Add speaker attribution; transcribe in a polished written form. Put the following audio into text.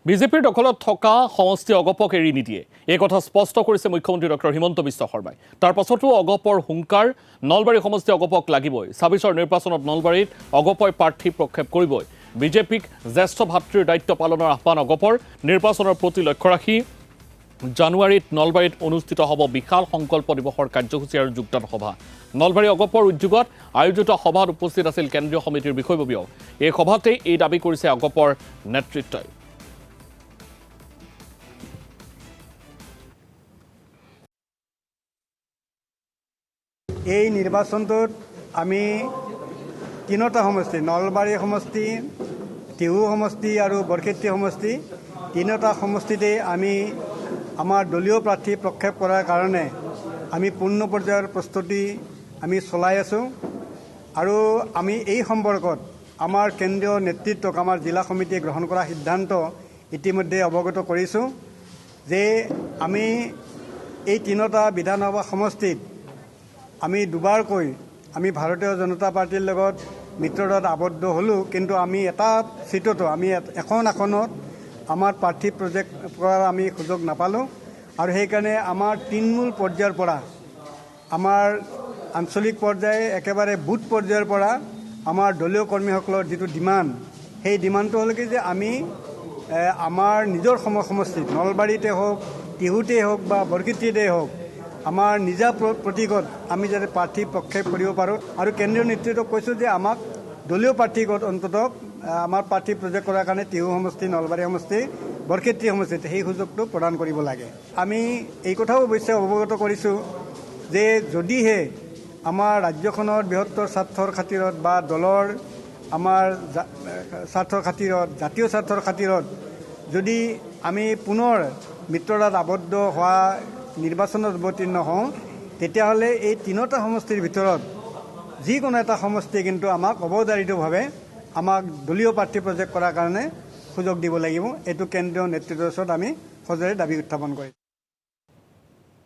Speaker 1: বিজেপিৰ দখলত থকা সমষ্টি অগপক এৰি নিদিয়ে এই কথা স্পষ্ট কৰিছে মুখ্যমন্ত্ৰী ডক্টৰ হিমন্ত বিশ্ব শৰ্মাই। তাৰ পাছতো অগপৰ হুংকাৰ, নলবাৰী সমষ্টি অগপক লাগিবই। ২৬ৰ নিৰ্বাচনত নলবাৰীত অগপই প্ৰাৰ্থী প্ৰক্ষেপ কৰিবই। বিজেপিক জ্যেষ্ঠ ভাতৃৰ দায়িত্ব পালনৰ আহ্বান অগপৰ। নিৰ্বাচনৰ প্ৰতি লক্ষ্য ৰাখি জানুৱাৰীত নলবাৰীত অনুষ্ঠিত হ'ব বিশাল সংকল্প দিৱসৰ কাৰ্যসূচী আৰু যোগদান সভা। নলবাৰী অগপৰ উদ্যোগত আয়োজিত সভাত উপস্থিত আছিল কেন্দ্ৰীয় সমিতিৰ বিষয়ববীয়াও। এই সভাতেই এই দাবী কৰিছে অগপৰ নেতৃত্বই।
Speaker 2: এই নিৰ্বাচনটোত আমি তিনিটা সমষ্টি, নলবাৰী সমষ্টি, টিহু সমষ্টি আৰু বৰক্ষেত্ৰী সমষ্টি, তিনিটা সমষ্টিতে আমি আমাৰ দলীয় প্ৰাৰ্থী প্ৰক্ষেপ কৰাৰ কাৰণে আমি পূৰ্ণ পৰ্যায়ৰ প্ৰস্তুতি আমি চলাই আছোঁ। আৰু আমি এই সম্পৰ্কত আমাৰ কেন্দ্ৰীয় নেতৃত্বক আমাৰ জিলা সমিতিয়ে গ্ৰহণ কৰা সিদ্ধান্ত ইতিমধ্যে অৱগত কৰিছোঁ যে আমি এই তিনিটা বিধানসভা সমষ্টিত আমি দুবাৰকৈ আমি ভাৰতীয় জনতা পাৰ্টিৰ লগত মিত্ৰতাত আবদ্ধ হ'লোঁ, কিন্তু আমি এটা চিটতো আমি এখন আসনত আমাৰ প্ৰাৰ্থী প্ৰজেক্ট কৰাৰ আমি সুযোগ নাপালোঁ। আৰু সেইকাৰণে আমাৰ তৃণমূল পৰ্যায়ৰ পৰা আমাৰ আঞ্চলিক পৰ্যায় একেবাৰে বুথ পৰ্যায়ৰ পৰা আমাৰ দলীয় কৰ্মীসকলৰ যিটো ডিমাণ্ড, সেই ডিমাণ্ডটো হ'ল কি যে আমি আমাৰ নিজৰ সমষ্টিত নলবাৰীতে হওক, টিহুতেই হওক বা বৰক্ষেত্ৰীতেই হওক আমাৰ নিজা প্ৰতীকত আমি যাতে প্ৰাৰ্থী প্ৰক্ষেপ কৰিব পাৰোঁ। আৰু কেন্দ্ৰীয় নেতৃত্বক কৈছোঁ যে আমাক দলীয় প্ৰাৰ্থীগত অন্ততঃ আমাৰ প্ৰাৰ্থী প্ৰজেক্ট কৰাৰ কাৰণে টিহু সমষ্টি, নলবাৰী সমষ্টি, বৰক্ষেত্ৰী সমষ্টিত সেই সুযোগটো প্ৰদান কৰিব লাগে। আমি এই কথাও অৱশ্যে অৱগত কৰিছোঁ যে যদিহে আমাৰ ৰাজ্যখনৰ বৃহত্তৰ স্বাৰ্থৰ খাতিৰত বা দলৰ আমাৰ স্বাৰ্থৰ খাতিৰত, জাতীয় স্বাৰ্থৰ খাতিৰত যদি আমি পুনৰ মিত্ৰতাত আবদ্ধ হোৱা নিৰ্বাচনত অৱতীৰ্ণ হওঁ, তেতিয়াহ'লে এই তিনিটা সমষ্টিৰ ভিতৰত যিকোনো এটা সমষ্টিয়ে কিন্তু আমাক অৱধাৰিতভাৱে আমাক দলীয় প্ৰাৰ্থী প্ৰজেক্ট কৰাৰ কাৰণে সুযোগ দিব লাগিব। এইটো কেন্দ্ৰীয় নেতৃত্বৰ ওচৰত আমি সজোৰে দাবী উত্থাপন কৰিম।